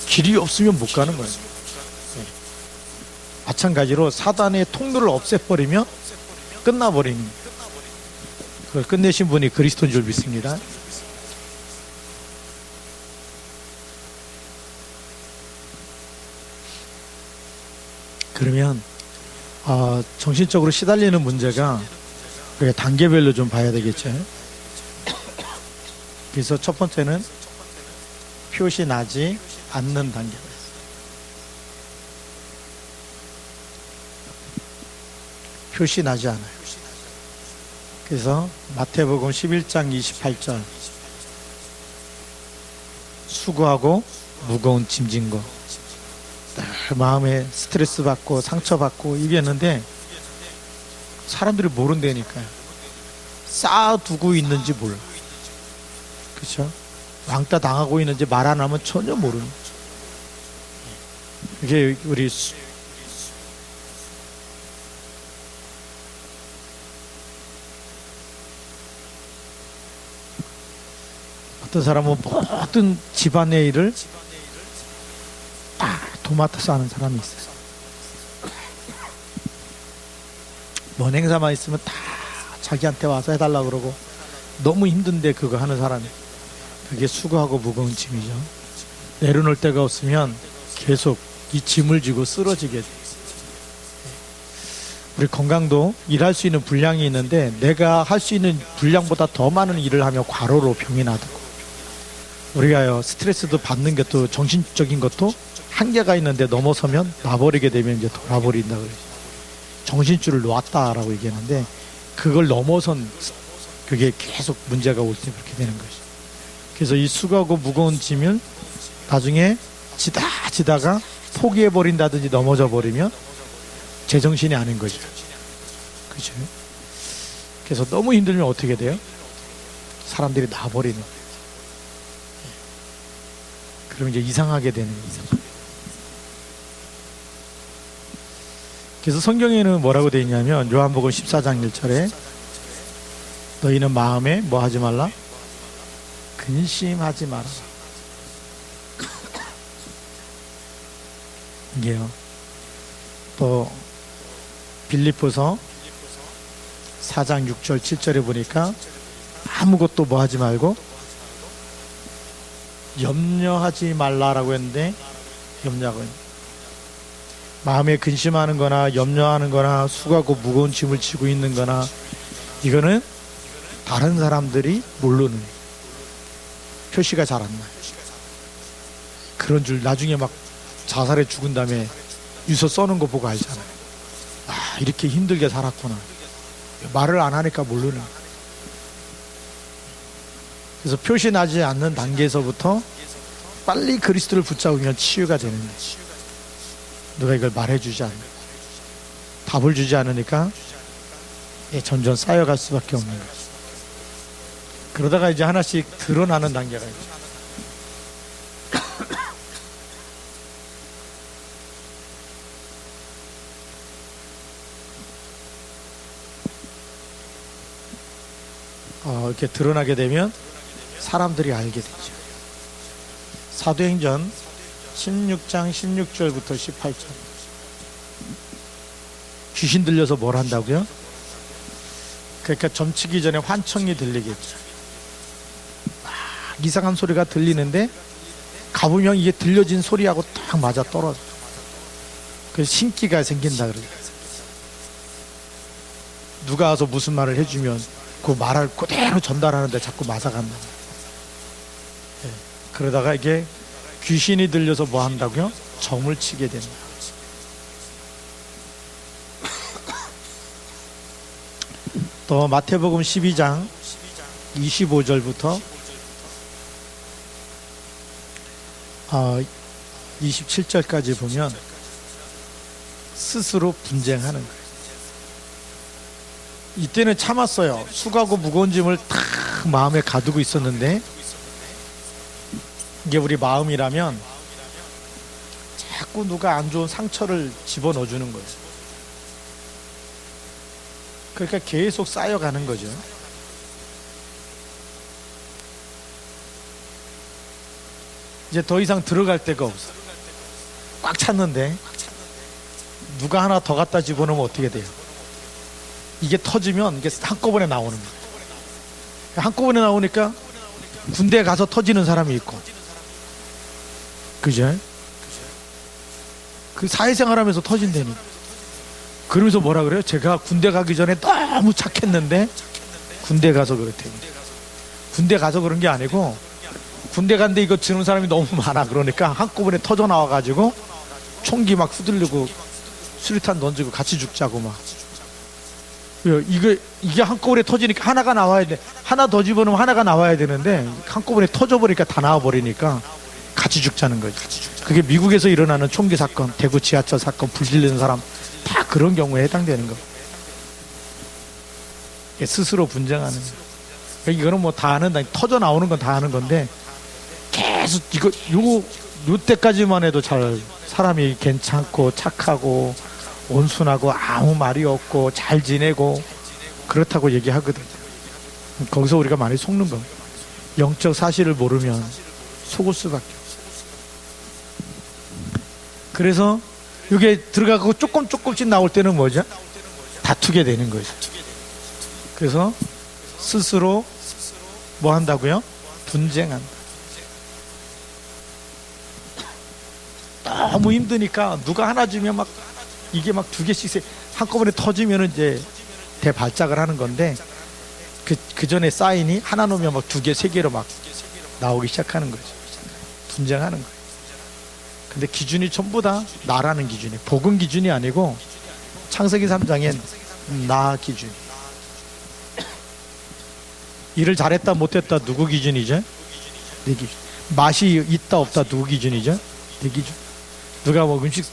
길이 없으면 못 가는 거예요. 마찬가지로 사단의 통로를 없애버리면 끝나버리는 거예요. 그걸 끝내신 분이 그리스도인 줄 믿습니다. 그러면 정신적으로 시달리는 문제가 우리가 단계별로 좀 봐야 되겠죠. 그래서 첫 번째는 표시 나지 않는 단계가 있어요. 표시 나지 않아요. 그래서 마태복음 11장 28절 수고하고 무거운 짐진 거 마음에 스트레스 받고 상처받고 이랬는데 사람들이 모른다니까요. 쌓아두고 있는지 몰라. 그렇죠? 왕따 당하고 있는지 말 안 하면 전혀 모르는. 이게 우리 어떤 사람은 모든 집안의 일을 다 도맡아서 하는 사람이 있어요. 뭔 행사만 있으면 다 자기한테 와서 해달라고 그러고 너무 힘든데 그거 하는 사람이 그게 수고하고 무거운 짐이죠. 내려놓을 데가 없으면 계속 이 짐을 지고 쓰러지게 돼요. 우리 건강도 일할 수 있는 분량이 있는데 내가 할 수 있는 분량보다 더 많은 일을 하면 과로로 병이 나고 우리가요 스트레스도 받는 것도 정신적인 것도 한계가 있는데 넘어서면 놔버리게 되면 이제 돌아버린다 그러죠. 정신줄을 놓았다라고 얘기하는데 그걸 넘어선 그게 계속 문제가 올 때 그렇게 되는 거죠. 그래서 이 수고하고 무거운 짐을 나중에 지다가 포기해버린다든지 넘어져 버리면 제정신이 아닌 거죠. 그렇죠? 그래서 너무 힘들면 어떻게 돼요? 사람들이 놔버리는 거예요. 그럼 이제 이상하게 되는 거죠. 그래서 성경에는 뭐라고 되어 있냐면 요한복음 14장 1절에 너희는 마음에 뭐 하지 말라? 근심하지 마라. 이게요. 또 빌립보서 4장 6절 7절에 보니까 아무것도 뭐 하지 말고 염려하지 말라라고 했는데 염려하고 마음에 근심하는 거나 염려하는 거나 수고하고 무거운 짐을 지고 있는 거나 이거는 다른 사람들이 모르는 표시가 잘 안 나요. 그런 줄 나중에 막 자살해 죽은 다음에 유서 써는 거 보고 알잖아요. 아, 이렇게 힘들게 살았구나. 말을 안 하니까 모르는. 그래서 표시 나지 않는 단계에서부터 빨리 그리스도를 붙잡으면 치유가 되는 거예요. 누가 이걸 말해주지 않는 거예요. 답을 주지 않으니까 점점 쌓여갈 수밖에 없는 거예요. 그러다가 이제 하나씩 드러나는 단계가 있죠. 이렇게 드러나게 되면 사람들이 알게 되죠. 사도행전 16장 16절부터 18절. 귀신 들려서 뭘 한다고요? 그러니까 점치기 전에 환청이 들리겠죠. 이상한 소리가 들리는데 가보면 이게 들려진 소리하고 딱 맞아 떨어져. 그래서 신기가 생긴다 그러죠. 누가 와서 무슨 말을 해주면 그 말을 그대로 전달하는데 자꾸 맞아간다. 네. 그러다가 이게 귀신이 들려서 뭐 한다고요? 정을 치게 된다. 또 마태복음 12장 25절부터 27절까지 보면 스스로 분쟁하는 거예요. 이때는 참았어요. 수고하고 무거운 짐을 탁 마음에 가두고 있었는데 이게 우리 마음이라면 자꾸 누가 안 좋은 상처를 집어넣어 주는 거예요. 그러니까 계속 쌓여가는 거죠. 이제 더 이상 들어갈 데가 없어요. 꽉 찼는데 누가 하나 더 갖다 집어넣으면 어떻게 돼요? 이게 터지면 이게 한꺼번에 나오는 거예요. 한꺼번에 나오니까 군대에 가서 터지는 사람이 있고, 그죠? 그 사회생활 하면서 터진다니. 그러면서 뭐라 그래요? 제가 군대 가기 전에 너무 착했는데 군대 가서 그렇대요. 군대 가서 그런 게 아니고, 군대 간데 이거 지는 사람이 너무 많아. 그러니까 한꺼번에 터져 나와가지고 총기 막 휘둘르고 수류탄 던지고 같이 죽자고 막. 이게 한꺼번에 터지니까 하나가 나와야 돼. 하나 더 집어넣으면 하나가 나와야 되는데 한꺼번에 터져버리니까 다 나와버리니까 같이 죽자는 거죠. 그게 미국에서 일어나는 총기 사건, 대구 지하철 사건, 불 질리는 사람 다 그런 경우에 해당되는 거. 스스로 분쟁하는 거. 그러니까 이거는 뭐 다 아는, 터져 나오는 건 다 아는 건데 계속 요 때까지만 해도 잘 사람이 괜찮고 착하고 온순하고 아무 말이 없고 잘 지내고 그렇다고 얘기하거든. 거기서 우리가 많이 속는 거. 영적 사실을 모르면 속을 수밖에 없어. 그래서 이게 들어가고 조금씩 나올 때는 뭐죠? 다투게 되는 거죠. 그래서 스스로 뭐 한다고요? 분쟁한다. 너무 힘드니까 누가 하나 주면 막 이게 막 두 개씩 한꺼번에 터지면 이제 대발작을 하는 건데, 그 전에 사인이 하나 놓으면 막 두 개, 세 개로 막 나오기 시작하는 거죠. 분쟁하는 거예요. 근데 기준이 전부 다 나라는 기준이, 복음 기준이 아니고 창세기 3장엔 나 기준. 일을 잘했다 못했다 누구 기준이죠? 내 기준. 맛이 있다 없다 누구 기준이죠? 내 기준. 누가 뭐 음식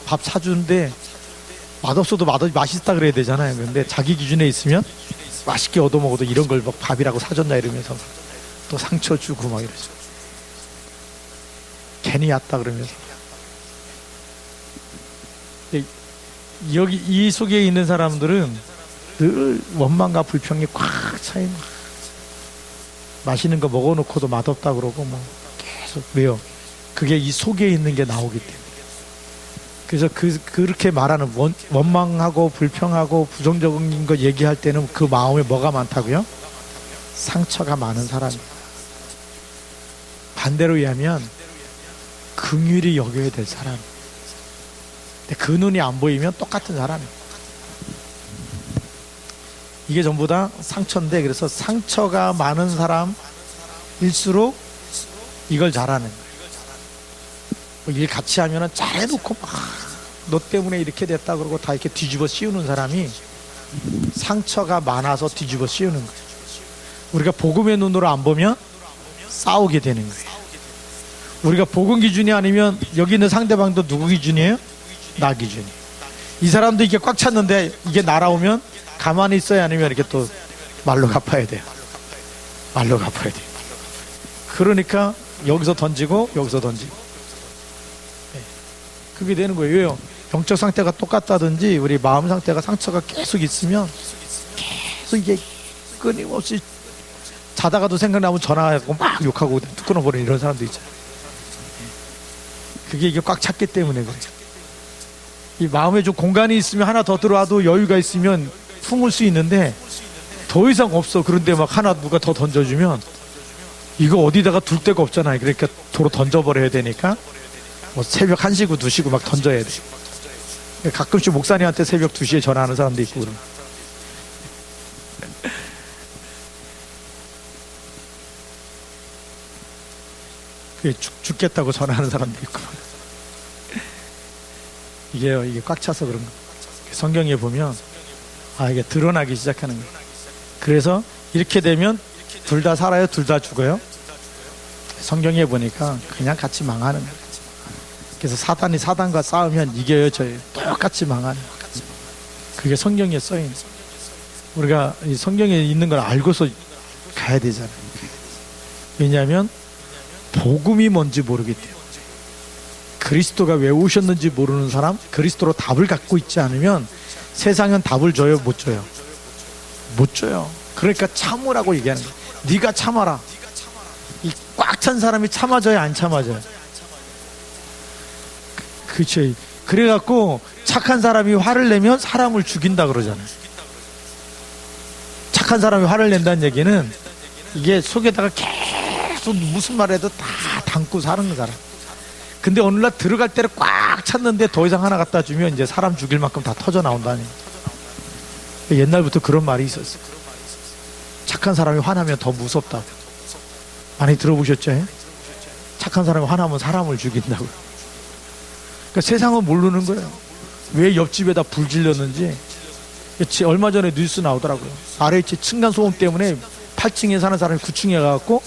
밥 사주는데 맛없어도 맛있다 그래야 되잖아요. 근데 자기 기준에 있으면 맛있게 얻어먹어도 이런 걸 막 밥이라고 사줬나 이러면서 또 상처 주고 막 이러죠. 괜히 왔다 그러면서. 여기 이 속에 있는 사람들은 늘 원망과 불평이 꽉 차있는, 맛있는 거 먹어놓고도 맛없다 그러고 뭐 계속. 왜요? 그게 이 속에 있는 게 나오기 때문에. 그래서 그렇게 말하는 원망하고 불평하고 부정적인 거 얘기할 때는 그 마음에 뭐가 많다고요? 상처가 많은 사람이에요. 반대로 얘기하면 긍휼히 여겨야 될 사람. 근데 그 눈이 안 보이면 똑같은 사람이에요. 이게 전부 다 상처인데, 그래서 상처가 많은 사람일수록 이걸 잘하는 거예요. 일 같이 하면은 잘해놓고 막 너 때문에 이렇게 됐다 그러고 다 이렇게 뒤집어 씌우는 사람이 상처가 많아서 뒤집어 씌우는 거예요. 우리가 복음의 눈으로 안 보면 싸우게 되는 거예요. 우리가 복음 기준이 아니면 여기 있는 상대방도 누구 기준이에요? 나 기준이에요. 이 사람도 이게 꽉 찼는데 이게 날아오면 가만히 있어야, 아니면 이렇게 또 말로 갚아야 돼요. 말로 갚아야 돼요. 그러니까 여기서 던지고 여기서 던지고 그게 되는 거예요. 왜요? 영적 상태가 똑같다든지 우리 마음 상태가 상처가 계속 있으면 계속 이게 끊임없이 자다가도 생각나면 전화하고 막 욕하고 뚝 끊어버리는 이런 사람도 있잖아요. 그게 이게 꽉 찼기 때문에 그래요. 이 마음에 좀 공간이 있으면 하나 더 들어와도 여유가 있으면 품을 수 있는데 더 이상 없어. 그런데 막 하나 누가 더 던져주면 이거 어디다가 둘 데가 없잖아요. 그러니까 도로 던져버려야 되니까 뭐 새벽 1시고 2시고 막 던져야 돼. 가끔씩 목사님한테 새벽 2시에 전화하는 사람도 있고 그러면. 죽겠다고 전화하는 사람도 있고. 이게 꽉 차서 그런 거예요. 성경에 보면 이게 드러나기 시작하는 거예요. 그래서 이렇게 되면 둘 다 살아요? 둘 다 죽어요? 성경에 보니까 그냥 같이 망하는 거예요. 그래서 사단이 사단과 싸우면 이겨요, 져요? 똑같이 망하는 거예요. 그게 성경에 써있는 거예요. 우리가 이 성경에 있는 걸 알고서 가야 되잖아요. 왜냐하면 복음이 뭔지 모르기 때문에. 그리스도가 왜 오셨는지 모르는 사람, 그리스도로 답을 갖고 있지 않으면 세상은 답을 줘요, 못 줘요? 못 줘요. 그러니까 참으라고 얘기하는 거예요. 네가 참아라. 이 꽉 찬 사람이 참아져야 안 참아져요? 그렇죠. 그래갖고 착한 사람이 화를 내면 사람을 죽인다 그러잖아요. 착한 사람이 화를 낸다는 얘기는 이게 속에다가 계속 무슨 말 해도 다 담고 사는 사람. 근데 어느 날 들어갈 때를 꽉 찼는데 더 이상 하나 갖다 주면 이제 사람 죽일 만큼 다 터져 나온다니. 옛날부터 그런 말이 있었어요. 착한 사람이 화나면 더 무섭다고. 많이 들어보셨죠? 착한 사람이 화나면 사람을 죽인다고. 그러니까 세상은 모르는 거예요. 왜 옆집에다 불 질렀는지. 얼마 전에 뉴스 나오더라고요. RH 층간소음 때문에 8층에 사는 사람이 9층에 가갖고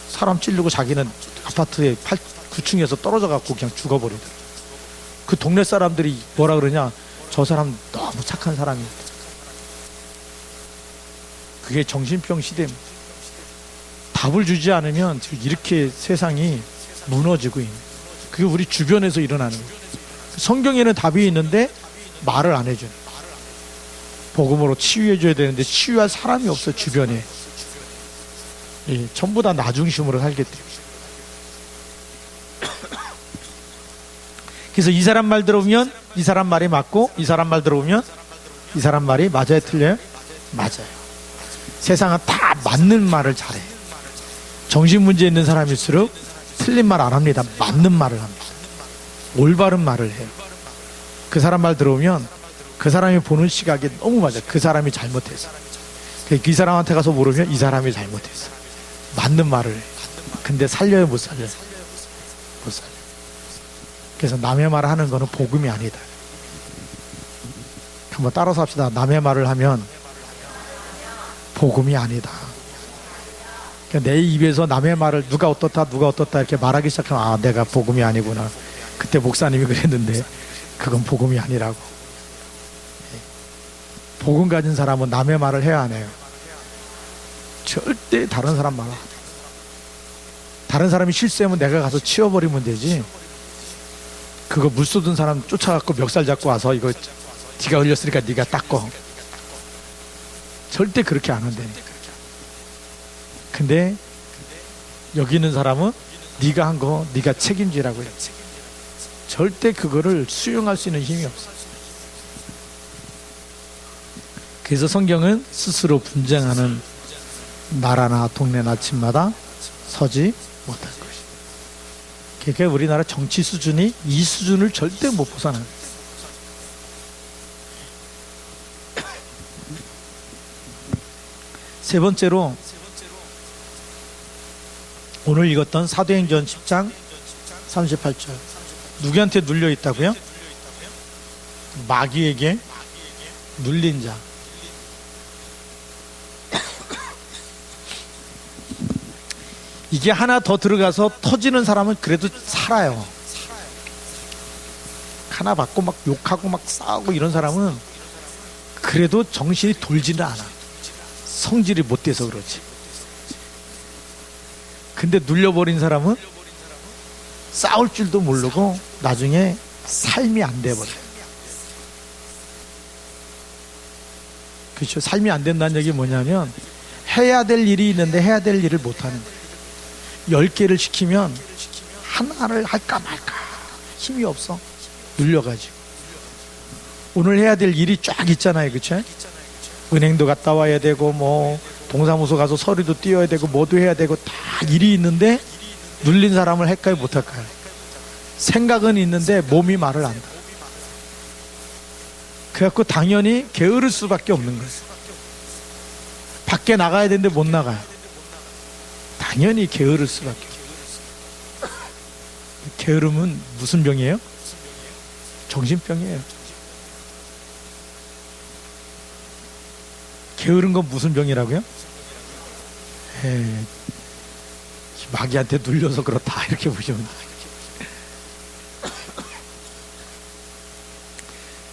사람 찌르고 자기는 아파트에 9층에서 떨어져 갖고 그냥 죽어버리더라고요. 그 동네 사람들이 뭐라 그러냐, 저 사람 너무 착한 사람이야. 그게 정신병 시대입니다. 답을 주지 않으면 이렇게 세상이 무너지고 있는, 그게 우리 주변에서 일어나는 거예요. 성경에는 답이 있는데 말을 안 해줘요. 복음으로 치유해줘야 되는데 치유할 사람이 없어요, 주변에. 예, 전부 다 나 중심으로 살게 돼요. 그래서 이 사람 말 들어보면 이 사람 말이 맞고, 이 사람 말 들어보면 이 사람 말이 맞아요, 틀려요? 맞아요. 세상은 다 맞는 말을 잘해요. 정신문제 있는 사람일수록 틀린 말 안 합니다. 맞는 말을 합니다. 올바른 말을 해요. 그 사람 말 들어오면 그 사람이 보는 시각이 너무 맞아요. 그 사람이 잘못했어. 그 사람한테 가서 물으면 이 사람이 잘못했어. 맞는 말을 해요. 근데 살려요, 못 살려요? 못 살려요. 그래서 남의 말을 하는 거는 복음이 아니다. 한번 따라서 합시다. 남의 말을 하면 복음이 아니다. 내 입에서 남의 말을 누가 어떻다 이렇게 말하기 시작하면, 아, 내가 복음이 아니구나. 그때 목사님이 그랬는데 그건 복음이 아니라고. 복음 가진 사람은 남의 말을 해야 안 해요. 절대 다른 사람 말. 다른 사람이 실수하면 내가 가서 치워버리면 되지. 그거 물 쏟은 사람 쫓아갖고 멱살 잡고 와서 이거 네가 흘렸으니까 네가 닦어. 절대 그렇게 안 한다니까. 근데 여기 있는 사람은 네가 한 거 네가 책임지라고 해요. 절대 그거를 수용할 수 있는 힘이 없어요. 그래서 성경은 스스로 분쟁하는 나라나 동네나 집마다 서지 못할 것이다. 그러니까 우리나라 정치 수준이 이 수준을 절대 못 벗어나요. 세 번째로 오늘 읽었던 사도행전 10장 38절. 누구한테 눌려 있다고요? 마귀에게 눌린 자. 이게 하나 더 들어가서 터지는 사람은 그래도 살아요. 하나 받고 막 욕하고 막 싸우고 이런 사람은 그래도 정신이 돌지는 않아. 성질이 못 돼서 그렇지. 근데 눌려버린 사람은 싸울 줄도 모르고 나중에 삶이 안 돼버려요. 그렇죠. 삶이 안 된다는 얘기 뭐냐면 해야 될 일이 있는데 해야 될 일을 못하는 거예요. 10개를 시키면 하나를 할까 말까 힘이 없어. 눌려가지고. 오늘 해야 될 일이 쫙 있잖아요. 그렇죠? 은행도 갔다 와야 되고 뭐 동사무소 가서 서류도 띄워야 되고 뭐도 해야 되고 다 일이 있는데 눌린 사람을 할까요, 못할까요? 생각은 있는데 몸이 말을 안다. 그래갖고 당연히 게으를 수밖에 없는 거예요. 밖에 나가야 되는데 못 나가요. 당연히 게으를 수밖에 없어요. 게으름은 무슨 병이에요? 정신병이에요. 게으른 건 무슨 병이라고요? 마귀한테 눌려서 그렇다 이렇게 보시면 돼요.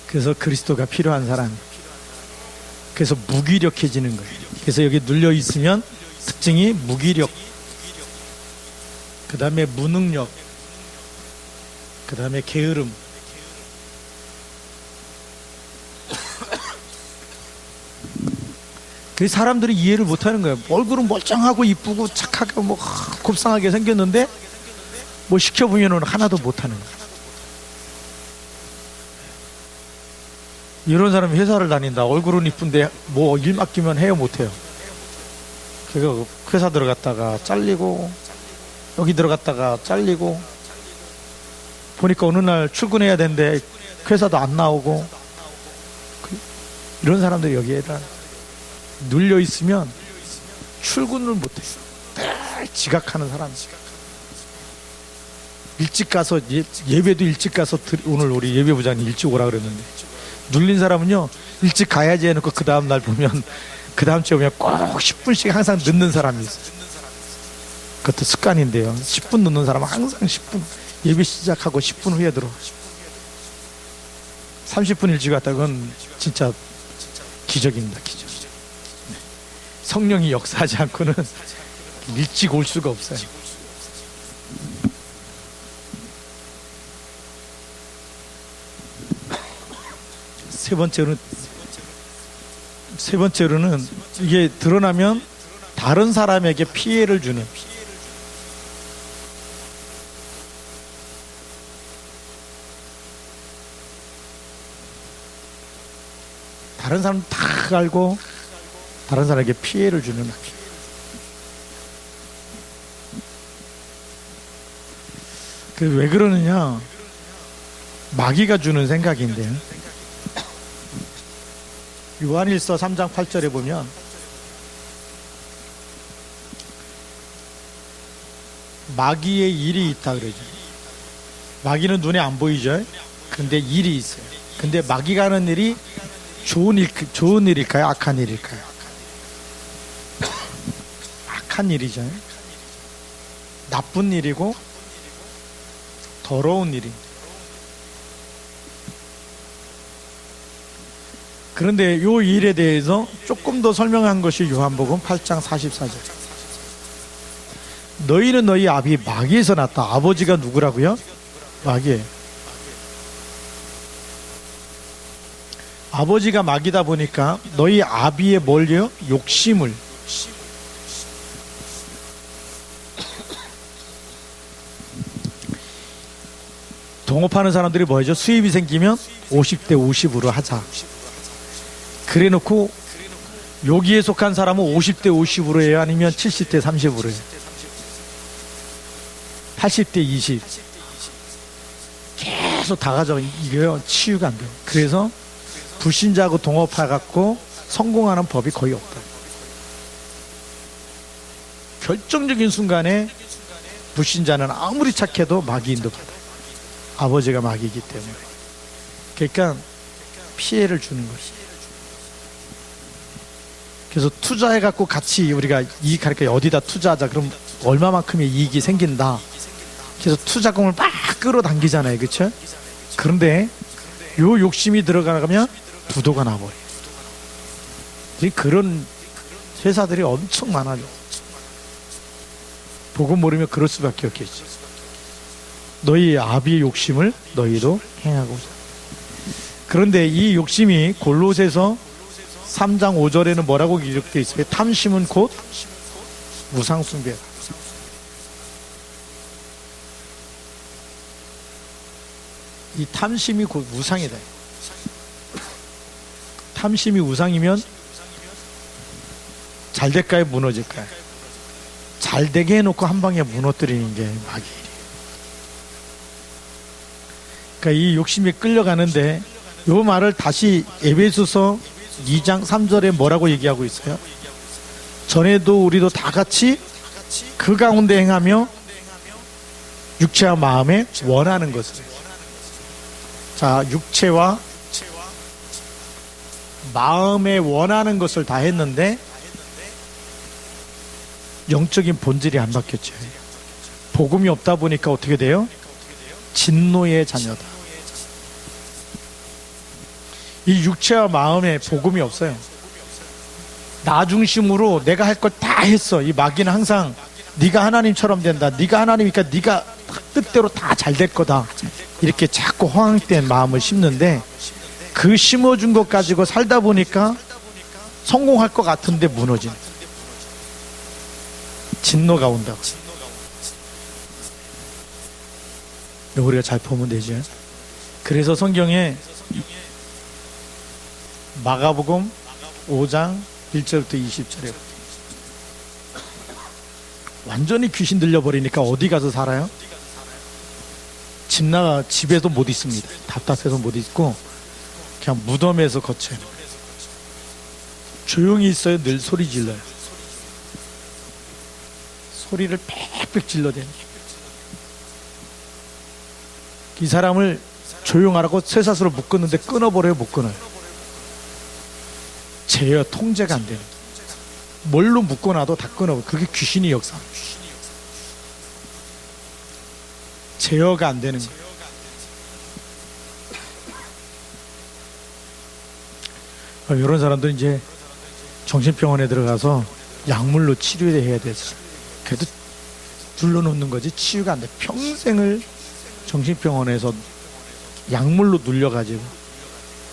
그래서 그리스도가 필요한 사람. 그래서 무기력해지는 거예요. 그래서 여기 눌려 있으면 특징이 무기력, 그 다음에 무능력, 그 다음에 게으름. 그 사람들이 이해를 못하는 거예요. 얼굴은 멀쩡하고 이쁘고 착하고 뭐 곱상하게 생겼는데 뭐 시켜보면은 하나도 못하는 거예요. 이런 사람이 회사를 다닌다. 얼굴은 이쁜데 뭐 일 맡기면 해요, 못해요? 그래서 회사 들어갔다가 잘리고 여기 들어갔다가 잘리고 보니까 어느 날 출근해야 되는데 회사도 안 나오고 이런 사람들이 여기에 눌려 있으면 출근을 못해요. 늘 지각하는 사람. 일찍 가서 예배도 일찍 가서 오늘 우리 예배부장님 일찍 오라 그랬는데 눌린 사람은요 일찍 가야지 해놓고 그 다음 날 보면 그 다음 주에 보면 꼭 10분씩 항상 늦는 사람이 있어요. 그것도 습관인데요. 10분 늦는 사람은 항상 10분 예배 시작하고 10분 후에 들어. 30분 일찍 왔다 그건 진짜 기적입니다. 기적. 네. 성령이 역사하지 않고는 일찍 올 수가 없어요. 세 번째로는 이게 드러나면 다른 사람에게 피해를 주는, 다른 사람 다 알고 다른 사람에게 피해를 주는 악. 그 왜 그러느냐? 마귀가 주는 생각인데요. 요한일서 3장 8절에 보면 마귀의 일이 있다 그러죠. 마귀는 눈에 안 보이죠. 근데 일이 있어요. 근데 마귀가 하는 일이 좋은 일일까요? 악한 일일까요? 악한 일이죠. 나쁜 일이고 더러운 일이. 그런데 이 일에 대해서 조금 더 설명한 것이 요한복음 8장 44절. 너희는 너희 아비 마귀에서 났다. 아버지가 누구라고요? 마귀예요. 아버지가 마귀다 보니까 너희 아비의 뭘요? 욕심을. 동업하는 사람들이 뭐죠? 수입이 생기면 50대 50으로 하자. 그래 놓고 여기에 속한 사람은 50대 50으로 해요? 아니면 70대 30으로 해요? 80대 20. 계속 다 가져가. 이게요, 치유가 안 돼요. 그래서 불신자하고 동업해갖고 성공하는 법이 거의 없다. 결정적인 순간에 불신자는 아무리 착해도 마귀 인도받아요. 아버지가 마귀이기 때문에. 그러니까 피해를 주는 것이에요. 그래서 투자해갖고 같이 우리가 이익하니까 어디다 투자하자. 그럼 얼마만큼의 이익이 생긴다. 그래서 투자금을 막 끌어당기잖아요. 그렇죠? 그런데 요 욕심이 들어가면 부도가 나버려요. 그런 회사들이 엄청 많아요. 복음 모르면 그럴 수밖에 없겠죠. 너희 아비의 욕심을 너희도 행하고. 그런데 이 욕심이 골로새서 3장 5절에는 뭐라고 기록되어 있어요? 탐심은 곧 우상숭배다. 이 탐심이 곧 우상이다. 탐심이 우상이면 잘 될까요? 무너질까요? 잘 되게 해놓고 한 방에 무너뜨리는 게 마귀예요. 그러니까 이 욕심에 끌려가는데 이 말을 다시 에베소서 2장 3절에 뭐라고 얘기하고 있어요? 전에도 우리도 다 같이 그 가운데 행하며 육체와 마음에 원하는 것을. 자, 육체와 마음에 원하는 것을 다 했는데 영적인 본질이 안 바뀌었죠. 복음이 없다 보니까 어떻게 돼요? 진노의 자녀다. 이 육체와 마음에 복음이 없어요. 나 중심으로 내가 할 걸 다 했어. 이 마귀는 항상 네가 하나님처럼 된다. 네가 하나님이니까 네가 뜻대로 다 잘 될 거다. 이렇게 자꾸 허황된 마음을 심는데 그 심어준 것 가지고 살다 보니까 성공할 것 같은데 무너진 진노가 온다고. 우리가 잘 보면 되죠. 그래서 성경에 마가복음 5장 1절부터 20절에 완전히 귀신 들려버리니까 어디 가서 살아요? 집에도 못 있습니다. 답답해서 못 있고 그냥 무덤에서 거쳐요. 조용히 있어요. 늘 소리 질러요. 소리를 빽빽 질러대요. 이 사람을 조용하라고 쇠사슬을 묶었는데 끊어버려요. 못 끊어요. 제어 통제가 안 되는, 뭘로 묶어놔도 다 끊어버려. 그게 귀신이 역사. 제어가 안 되는 거예요. 이런 사람들은 이제 정신병원에 들어가서 약물로 치료해야 돼서, 그래도 둘러놓는 거지 치유가 안 돼. 평생을 정신병원에서 약물로 눌려가지고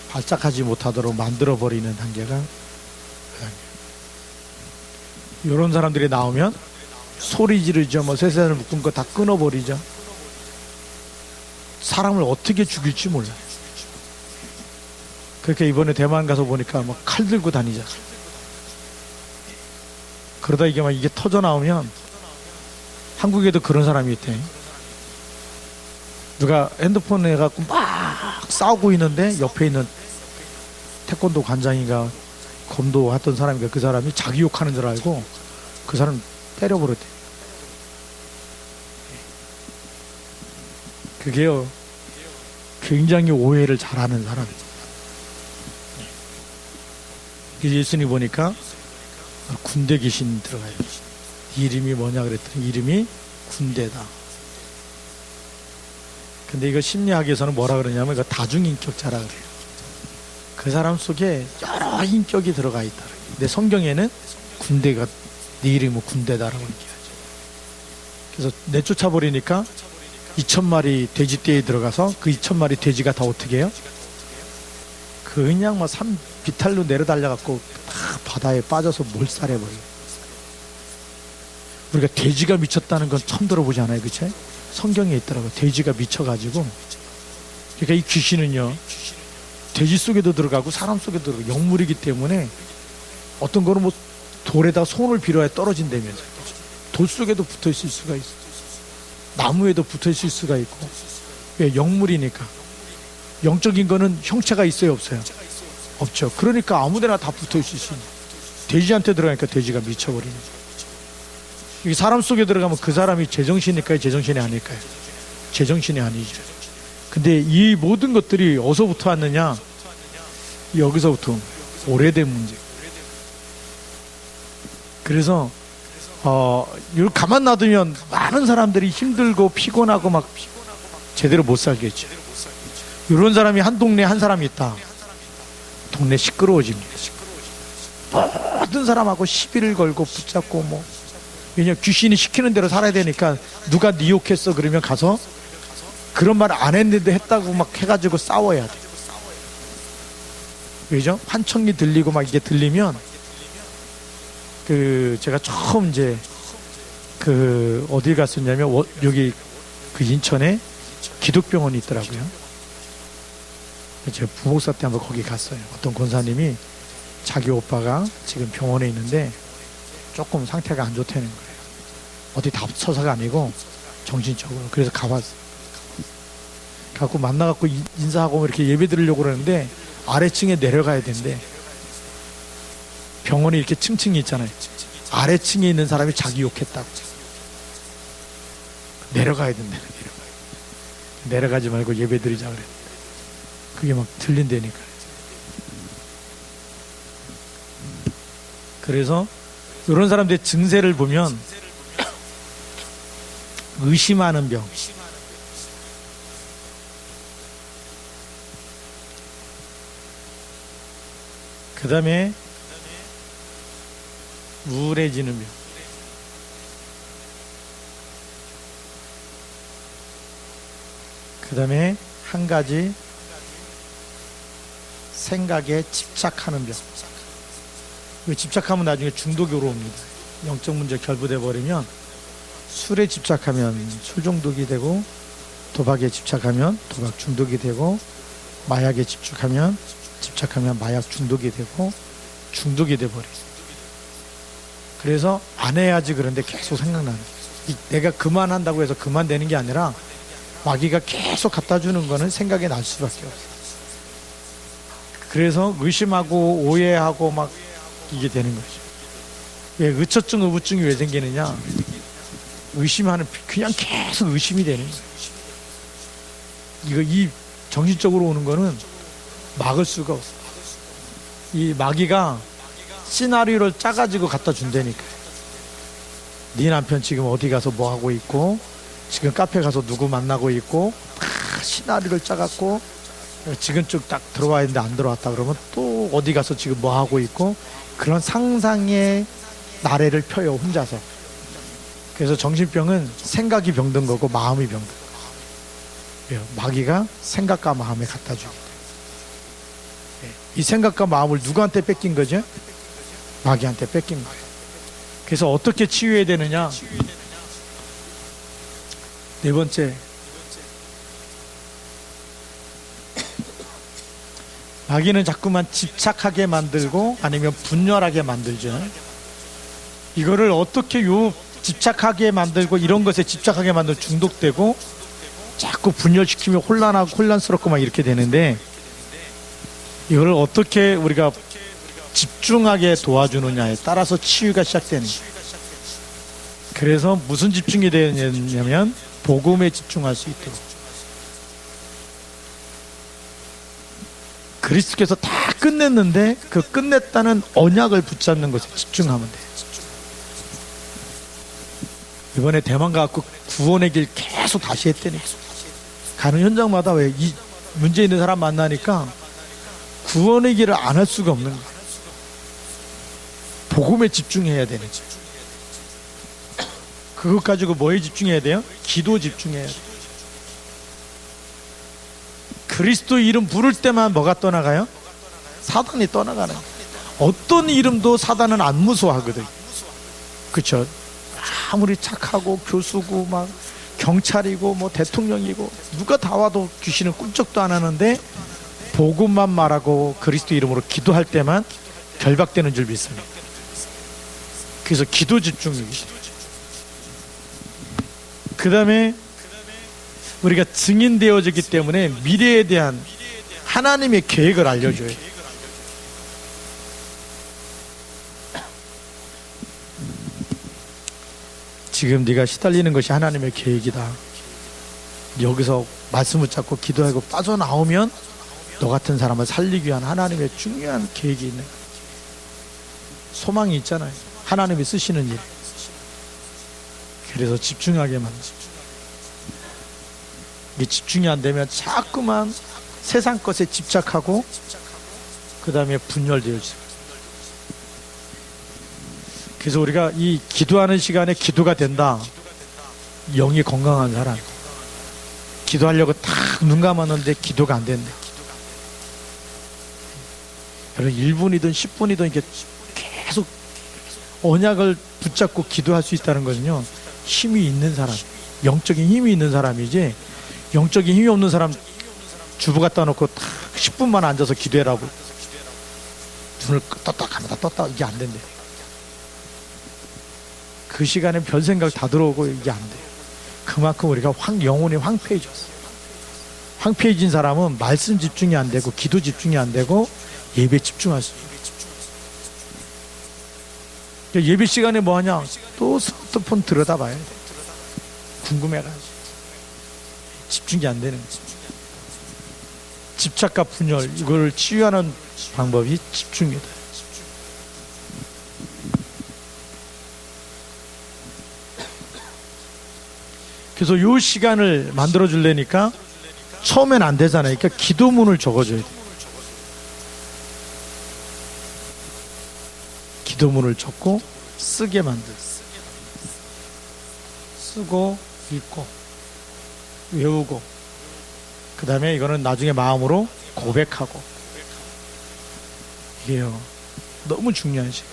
발작하지 못하도록 만들어버리는 단계가, 이런 사람들이 나오면 소리 지르죠. 뭐 쇠사슬 묶은 거 다 끊어버리죠. 사람을 어떻게 죽일지 몰라요. 그렇게 이번에 대만 가서 보니까 막 칼 들고 다니자. 그러다 이게 터져 나오면, 한국에도 그런 사람이 있대. 누가 핸드폰 해갖고 막 싸우고 있는데 옆에 있는 태권도 관장이가 검도 했던 사람이니까 그 사람이 자기 욕하는 줄 알고 그 사람 때려버렸대. 그게요, 굉장히 오해를 잘하는 사람이죠. 예수님 보니까 군대 귀신 들어가요. 이름이 뭐냐 그랬더니 이름이 군대다. 근데 이거 심리학에서는 뭐라 그러냐면 이거 다중인격자라 그래요. 그 사람 속에 여러 인격이 들어가 있다. 근데 성경에는 군대가, 네 이름은 군대다라고 얘기하죠. 그래서 내쫓아버리니까 2,000마리 돼지떼에 들어가서 그 2,000마리 돼지가 다 어떻게 해요? 그냥 막 산 비탈로 내려달려갖고 다 바다에 빠져서 몰살해버려요. 우리가 돼지가 미쳤다는 건 처음 들어보지 않아요? 그치? 성경에 있더라고요. 돼지가 미쳐가지고. 그러니까 이 귀신은요, 돼지 속에도 들어가고 사람 속에도 들어가고 영물이기 때문에 어떤 거는 뭐 돌에다 손을 빌어야 떨어진다면서 돌 속에도 붙어 있을 수가 있어. 나무에도 붙어 있을 수가 있고. 왜? 영물이니까. 영적인 거는 형체가 있어요, 없어요? 없죠. 그러니까 아무데나 다 붙어 있을 수 있는. 돼지한테 들어가니까 돼지가 미쳐버리는 거죠. 이게 사람 속에 들어가면 그 사람이 제정신일까요? 제정신이 아닐까요? 제정신이 아니죠. 근데 이 모든 것들이 어디서부터 왔느냐? 여기서부터 오래된 문제. 그래서 이걸 가만 놔두면 많은 사람들이 힘들고 피곤하고 막 제대로 못 살겠죠. 이런 사람이 한 동네에 한 사람이 있다. 동네 시끄러워집니다. 모든 사람하고 시비를 걸고 붙잡고 뭐. 왜냐면 귀신이 시키는 대로 살아야 되니까 누가 네 욕했어 그러면 가서 그런 말 안 했는데 했다고 막 해가지고 싸워야 돼. 왜죠? 환청이 들리고 막 이게 들리면 제가 처음 이제 어디 갔었냐면 여기 그 인천에 기독병원이 있더라고요. 제가 부목사 때 한번 거기 갔어요. 어떤 권사님이 자기 오빠가 지금 병원에 있는데 조금 상태가 안 좋다는 거예요. 어디 다쳐서가 아니고 정신적으로. 그래서 가봤어요. 갖고 만나갖고 인사하고 이렇게 예배 드리려고 그러는데 아래층에 내려가야 된대. 병원이 이렇게 층층이 있잖아요. 아래층에 있는 사람이 자기 욕했다고. 내려가야 된대. 내려가지 말고 예배 드리자 그래. 그게 막 들린다니까. 그래서 이런 사람들의 증세를 보면 의심하는 병, 그 다음에 우울해지는 병, 그 다음에 한 가지 생각에 집착하는 병. 집착하면 나중에 중독으로 옵니다. 영적 문제 결부돼 버리면 술에 집착하면 술 중독이 되고, 도박에 집착하면 도박 중독이 되고, 마약에 집착하면 집착하면 마약 중독이 되고 중독이 돼버려. 그래서 안 해야지 그런데 계속 생각나는 거예요. 내가 그만한다고 해서 그만되는 게 아니라 마귀가 계속 갖다 주는 거는 생각이 날 수밖에 없어요. 그래서 의심하고 오해하고 막 이게 되는 거죠. 왜 의처증, 의부증이 왜 생기느냐? 의심하는, 그냥 계속 의심이 되는 거예요. 이 정신적으로 오는 거는 막을 수가 없어요. 이 마귀가 시나리오를 짜가지고 갖다 준다니까. 네 남편 지금 어디 가서 뭐 하고 있고, 지금 카페 가서 누구 만나고 있고, 다 시나리오를 짜갖고 지금 쭉 딱 들어와야 되는데 안 들어왔다 그러면 또 어디 가서 지금 뭐 하고 있고, 그런 상상의 나래를 펴요, 혼자서. 그래서 정신병은 생각이 병든 거고 마음이 병든 거예요. 마귀가 생각과 마음에 갖다 주기. 이 생각과 마음을 누구한테 뺏긴 거죠? 마귀한테 뺏긴 거예요. 그래서 어떻게 치유해야 되느냐? 네 번째, 마귀는 자꾸만 집착하게 만들고 아니면 분열하게 만들죠. 이거를 어떻게 집착하게 만들고 이런 것에 집착하게 만들고 중독되고 자꾸 분열시키면 혼란하고 혼란스럽고 막 이렇게 되는데, 이걸 어떻게 우리가 집중하게 도와주느냐에 따라서 치유가 시작되는 거예요. 그래서 무슨 집중이 되냐면 복음에 집중할 수 있도록. 그리스도께서 다 끝냈는데 그 끝냈다는 언약을 붙잡는 것에 집중하면 돼요. 이번에 대만 가서 구원의 길 계속 다시 했더니 가는 현장마다 왜 이 문제 있는 사람 만나니까 구원의 길을 안 할 수가 없는 거예요. 복음에 집중해야 되는 거예요. 그것 가지고 뭐에 집중해야 돼요? 기도 집중해야 돼요. 그리스도 이름 부를 때만 뭐가 떠나가요? 사단이 떠나가는 거예요. 어떤 이름도 사단은 안 무서워하거든. 그렇죠? 아무리 착하고 교수고 막 경찰이고 뭐 대통령이고 누가 다 와도 귀신은 꿈쩍도 안 하는데, 복음만 말하고 그리스도 이름으로 기도할 때만 결박되는 줄 믿습니다. 그래서 기도 집중이죠. 그 다음에 우리가 증인되어지기 때문에 미래에 대한 하나님의 계획을 알려줘요. 지금 네가 시달리는 것이 하나님의 계획이다. 여기서 말씀을 잡고 기도하고 빠져나오면 너 같은 사람을 살리기 위한 하나님의 중요한 계획이 있는 거예요. 소망이 있잖아요. 하나님이 쓰시는 일. 그래서 집중하게 만들죠. 이게 집중이 안 되면 자꾸만 세상 것에 집착하고 그 다음에 분열되어지죠. 그래서 우리가 이 기도하는 시간에 기도가 된다. 영이 건강한 사람. 기도하려고 딱 눈 감았는데 기도가 안 된대. 여러분 1분이든 10분이든 이렇게 계속 언약을 붙잡고 기도할 수 있다는 것은요, 힘이 있는 사람, 영적인 힘이 있는 사람이지, 영적인 힘이 없는 사람 주부 갖다 놓고 딱 10분만 앉아서 기도해라고 눈을 떴다 감았다 떴다, 이게 안 된대요. 그 시간에 별 생각 다 들어오고 이게 안 돼요. 그만큼 우리가 영혼이 황폐해졌어요. 황폐해진 사람은 말씀 집중이 안 되고 기도 집중이 안 되고 예배 집중할 수 있어요. 예배 시간에 뭐 하냐? 또 스마트폰 들여다봐야 돼. 궁금해가지고 집중이 안 되는 거지. 집착과 분열, 이걸 치유하는 방법이 집중이다. 그래서 이 시간을 만들어 주려니까 처음엔 안 되잖아요. 그러니까 기도문을 적어줘야 돼. 기도문을 적고 쓰게 만들. 쓰고 읽고 외우고, 그 다음에 이거는 나중에 마음으로 고백하고. 이게요, 너무 중요한 시간.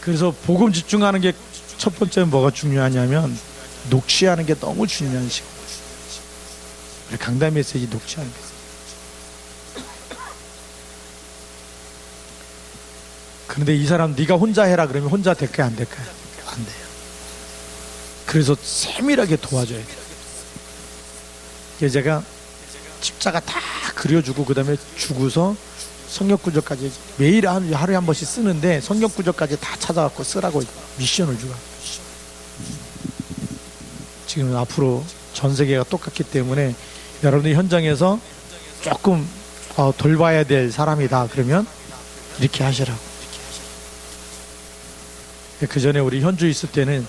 그래서 복음 집중하는 게 첫 번째는 뭐가 중요하냐면, 녹취하는 게 너무 중요한 시간. 우리 강단 메시지 녹취하는 거예요. 그런데 이 사람 네가 혼자 해라 그러면 혼자 될까요? 안 될까요? 안 돼요. 그래서 세밀하게 도와줘야 돼요. 그래서 제가 집자가 다 그려주고 그 다음에 주고서 성역구절까지 매일 하루에 한 번씩 쓰는데 성역구절까지 다 찾아갖고 쓰라고 미션을 주고 지금 앞으로 전 세계가 똑같기 때문에 여러분들 현장에서 조금 돌봐야 될 사람이다 그러면 이렇게 하시라고. 그 전에 우리 현주 있을 때는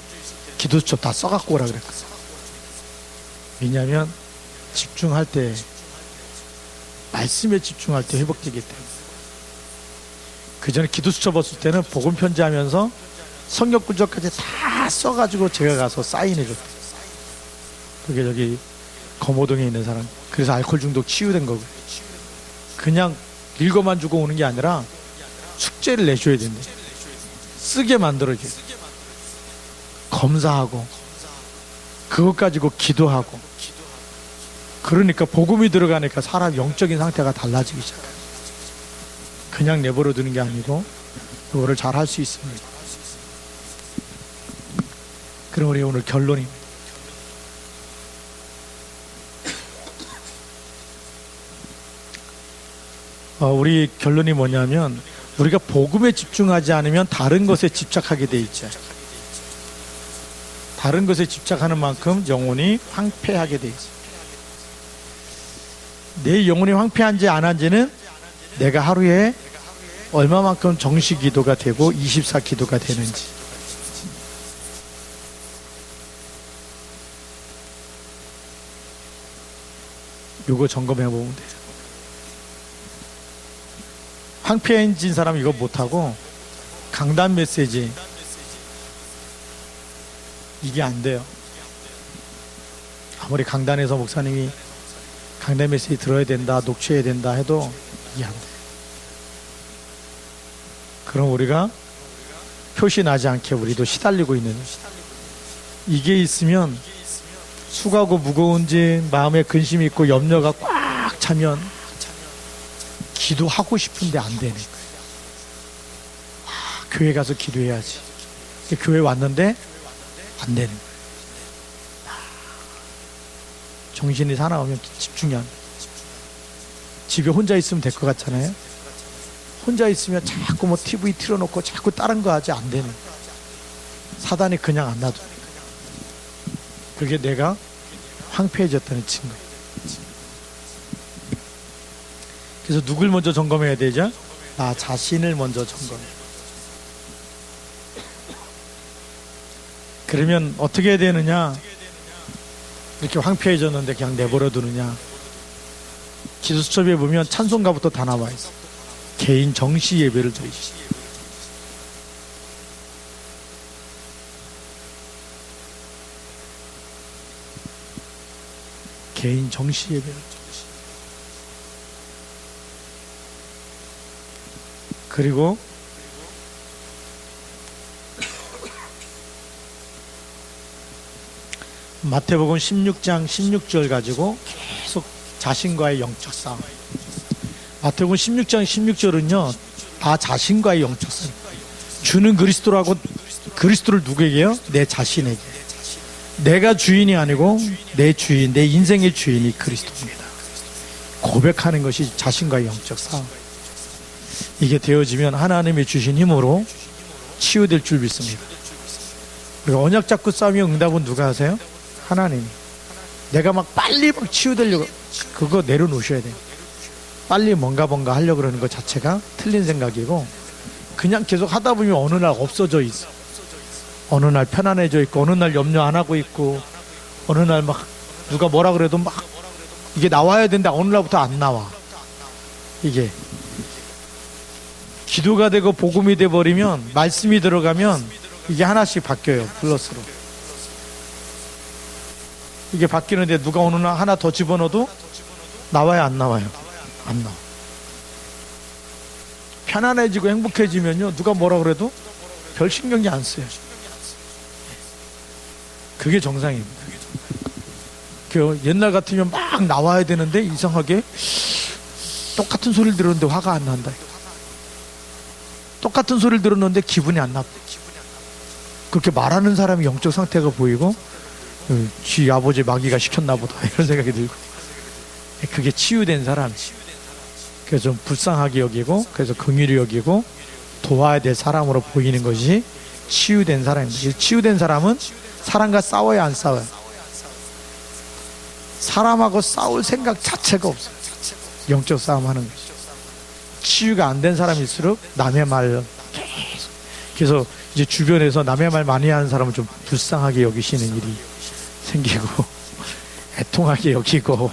기도수첩 다 써갖고 오라 그랬거든요. 왜냐하면 집중할 때 말씀에 집중할 때 회복되기 때문에. 그 전에 기도수첩 없을 때는 복음 편지하면서 성역구절까지 다 써가지고 제가 가서 사인해 줬대요. 그게 저기 검호동에 있는 사람. 그래서 알코올 중독 치유된 거고. 그냥 읽어만 주고 오는 게 아니라 숙제를 내줘야 된대. 쓰게 만들어줘요. 검사하고 그것 가지고 기도하고. 그러니까 복음이 들어가니까 사람 영적인 상태가 달라지기 시작해요. 그냥 내버려 두는 게 아니고 그거를 잘 할 수 있습니다. 그럼 우리 오늘 결론입니다. 우리 결론이 뭐냐면 우리가 복음에 집중하지 않으면 다른 것에 집착하게 돼 있죠. 다른 것에 집착하는 만큼 영혼이 황폐하게 돼 있어요. 내 영혼이 황폐한지 안 한지는 내가 하루에 얼마만큼 정시 기도가 되고 24 기도가 되는지. 요거 점검해 보면 돼요. 황폐해진 사람 이거 못하고 강단 메시지 이게 안 돼요. 아무리 강단에서 목사님이 강단 메시지 들어야 된다, 녹취해야 된다 해도 이게 안 돼요. 그럼 우리가 표시 나지 않게 우리도 시달리고 있는 이게 있으면 수고하고 무거운지 마음에 근심이 있고 염려가 꽉 차면 기도하고 싶은데 안 되네. 교회 가서 기도해야지. 교회 왔는데 안 되는 거예요. 정신이 사나우면 집중이 안 돼. 집에 혼자 있으면 될 것 같잖아요. 혼자 있으면 자꾸 뭐 TV 틀어놓고 자꾸 다른 거 하지 안 되는 거예요. 사단이 그냥 안 놔둬. 그게 내가 황폐해졌다는 증거예요. 그래서 누굴 먼저 점검해야 되죠? 나 자신을 먼저 점검해. 그러면 어떻게 해야 되느냐? 이렇게 황폐해졌는데 그냥 내버려 두느냐? 기도수첩에 보면 찬송가부터 다 나와 있어. 개인 정시 예배를 드리시. 개인 정시 예배를 드리시. 그리고 마태복음 16장 16절 가지고 계속 자신과의 영적 싸움. 마태복음 16장 16절은요 다 자신과의 영적 싸움. 주는 그리스도라고. 그리스도를 누구에게요? 내 자신에게. 내가 주인이 아니고 내 주인, 내 인생의 주인이 그리스도입니다. 고백하는 것이 자신과의 영적 싸움. 이게 되어지면 하나님이 주신 힘으로 치유될 줄 믿습니다. 그리고 언약 잡고 싸우면 응답은 누가 하세요? 하나님이. 내가 막 빨리 막 치유되려고 그거 내려놓으셔야 돼요. 빨리 뭔가 하려고 그러는 것 자체가 틀린 생각이고 그냥 계속 하다 보면 어느 날 없어져 있어. 어느 날 편안해져 있고 어느 날 염려 안 하고 있고 어느 날 막 누가 뭐라 그래도 막 이게 나와야 되는데 어느 날부터 안 나와. 이게 기도가 되고 복음이 돼버리면 말씀이 들어가면 이게 하나씩 바뀌어요. 플러스로. 이게 바뀌는데 누가 어느 날 하나 더 집어넣어도 나와요? 안 나와요? 안 나와. 편안해지고 행복해지면요 누가 뭐라 그래도 별 신경이 안 써요. 그게 정상입니다. 그 옛날 같으면 막 나와야 되는데 이상하게 똑같은 소리를 들었는데 화가 안 난다. 똑같은 소리를 들었는데 기분이 안 나빠. 그렇게 말하는 사람이 영적 상태가 보이고 지 아버지 마귀가 시켰나 보다 이런 생각이 들고, 그게 치유된 사람. 그래서 좀 불쌍하게 여기고, 그래서 긍휼히 여기고 도와야 될 사람으로 보이는 것이 치유된 사람입니다. 치유된 사람은 사람과 싸워야 안 싸워요. 사람하고 싸울 생각 자체가 없어요. 영적 싸움 하는 거죠. 치유가 안 된 사람일수록 남의 말 계속. 그래서 이제 주변에서 남의 말 많이 하는 사람은 좀 불쌍하게 여기시는 일이 생기고, 애통하게 여기고,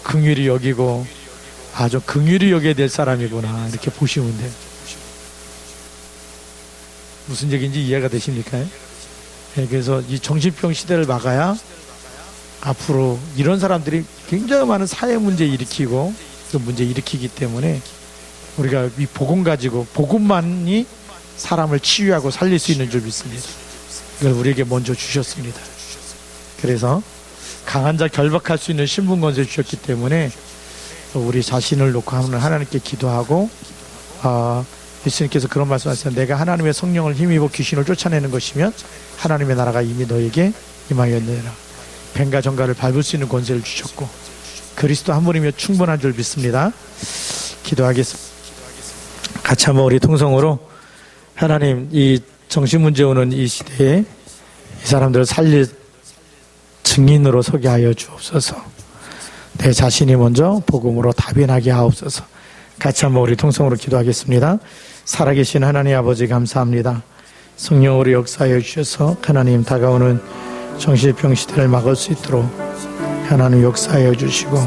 긍휼히 여기고, 아주 긍휼히 여겨야 될 사람이구나 이렇게 보시면 돼요. 무슨 얘기인지 이해가 되십니까? 네, 그래서 이 정신병 시대를 막아야 앞으로 이런 사람들이 굉장히 많은 사회 문제 일으키고 그 문제 일으키기 때문에 우리가 이 복음 가지고, 복음만이 사람을 치유하고 살릴 수 있는 줄 믿습니다. 이걸 우리에게 먼저 주셨습니다. 그래서 강한 자 결박할 수 있는 신분 권세 주셨기 때문에 우리 자신을 놓고 하나님께 기도하고, 예수님께서 그런 말씀하셨어요. 내가 하나님의 성령을 힘입어 귀신을 쫓아내는 것이면 하나님의 나라가 이미 너에게 임하였느니라. 뱀과 정갈을 밟을 수 있는 권세를 주셨고, 그리스도 한 분이면 충분한 줄 믿습니다. 기도하겠습니다. 같이 한번 우리 통성으로, 하나님, 이 정신문제 오는 이 시대에 이 사람들을 살릴 증인으로 서게 하여 주옵소서. 내 자신이 먼저 복음으로 답변하게 하옵소서. 같이 한번 우리 통성으로 기도하겠습니다. 살아계신 하나님 아버지 감사합니다. 성령으로 역사하여 주셔서 하나님 다가오는 정신병 시대를 막을 수 있도록 하나님 역사하여 주시고,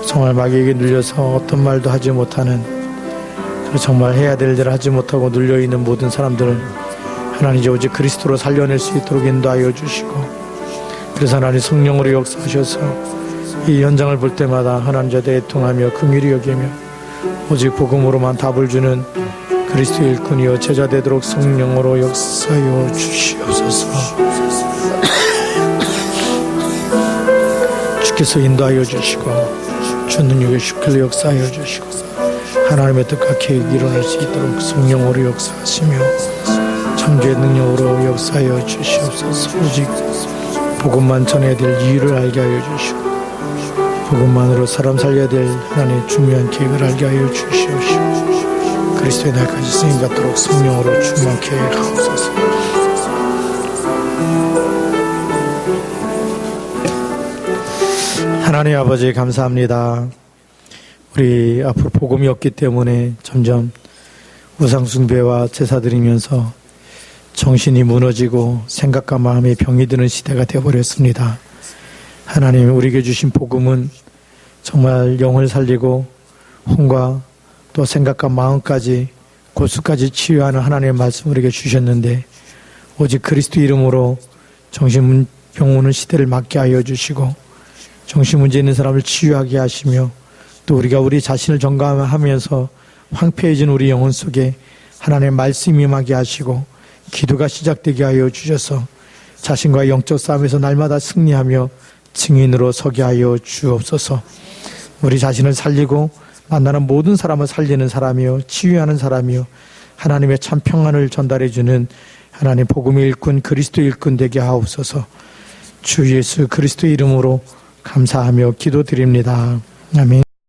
정말 마귀에게 눌려서 어떤 말도 하지 못하는, 정말 해야 될 일을 하지 못하고 눌려있는 모든 사람들을 하나님 이제 오직 그리스도로 살려낼 수 있도록 인도하여 주시고, 그래서 하나님 성령으로 역사하셔서 이 현장을 볼 때마다 하나님 자대 애통하며 긍휼히 여기며 오직 복음으로만 답을 주는 그리스도 일꾼이여 제자 되도록 성령으로 역사하여 주시옵소서. 주께서 인도하여 주시고 주 능력의 슈클로 역사하여 주시고 하나님의 뜻과 계획이 일어날 수 있도록 성령으로 역사하시며 창조의 능력으로 역사하여 주시옵소서. 오직 복음만 전해야 될 이유를 알게 하여 주시고 복음만으로 사람 살려야 될 하나님의 중요한 계획을 알게 하여 주시옵시고 그리스도의 날까지 쓰임 받도록 성령으로 충만케 하옵소서. 하나님 아버지 감사합니다. 우리 앞으로 복음이 없기 때문에 점점 우상 숭배와 제사 드리면서 정신이 무너지고 생각과 마음에 병이 드는 시대가 되어버렸습니다. 하나님, 우리에게 주신 복음은 정말 영을 살리고 혼과 또 생각과 마음까지 골수까지 치유하는 하나님의 말씀을 우리에게 주셨는데 오직 그리스도 이름으로 정신병 오는 시대를 막게 하여 주시고 정신문제 있는 사람을 치유하게 하시며 또 우리가 우리 자신을 점검하면서 황폐해진 우리 영혼 속에 하나님의 말씀이 임하게 하시고 기도가 시작되게 하여 주셔서 자신과의 영적 싸움에서 날마다 승리하며 증인으로 서게 하여 주옵소서. 우리 자신을 살리고 만나는 모든 사람을 살리는 사람이요 치유하는 사람이요 하나님의 참 평안을 전달해주는 하나님 복음의 일꾼 그리스도 일꾼 되게 하옵소서. 주 예수 그리스도 이름으로 감사하며 기도드립니다. 아멘.